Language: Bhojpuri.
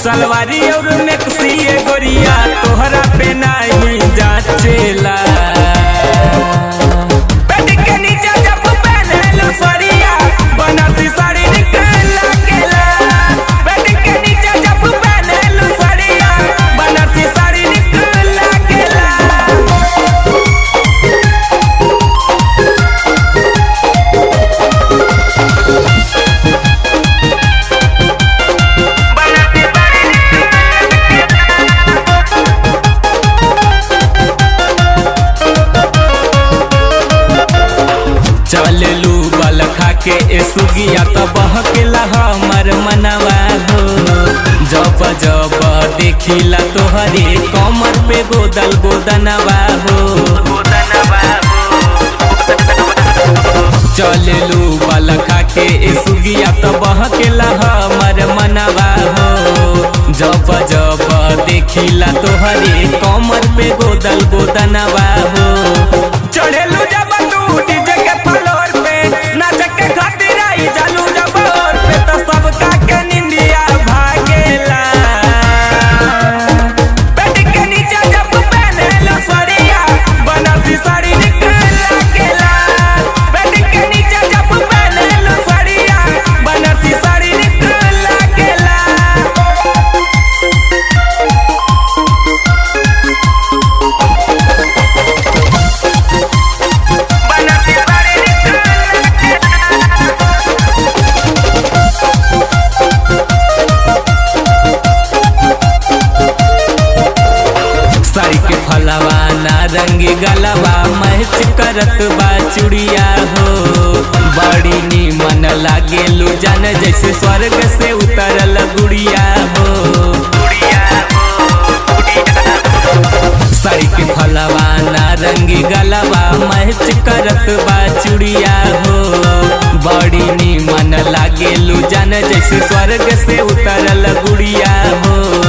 सलवारी और मैक्सी गोरिया तोहरा पे नहीं जाचेला। पेट के नीचे जब पहनलू सरिया बनाती साड़ी निकल लागेला। पेट के नीचे जब पहनलू सरिया बनाती साड़ी निकल लागेला। चललू बल खा के सुगिया तो बहकेला हमर मनवा हो। जब जब देखिला तोहरे कमर पे गोदल गोदनवा हो। चललू बल खा के सुगिया तो बहकेला हमर मनवा हो। जब जब देखिला तोहरे कमर पे गोदल गोदनवा हो। चढ़ेलू जब तू डीजे के फ्लोर पे नाच के खातिर आई जालू जब और पे तो सबका के निंदिया भागेला। पेट के नीचे जब पहनलू सरिया बनाती साड़ी निकल लागेला। पेट के नीचे जब पहनलू सरिया बनाती साड़ी निकल लागेला। साड़ी के फलवा नारंगी गलवा मैच करत बा चुड़िया हो। बड़ी नीमन लागेलू जान जैसे स्वर्ग से उतरल गुड़िया हो। साड़ी के फलवा नारंगी गलवा मैच करत बा चुड़िया हो। बड़ी नीमन लागेलू जान जैसे स्वर्ग से उतरल गुड़िया हो।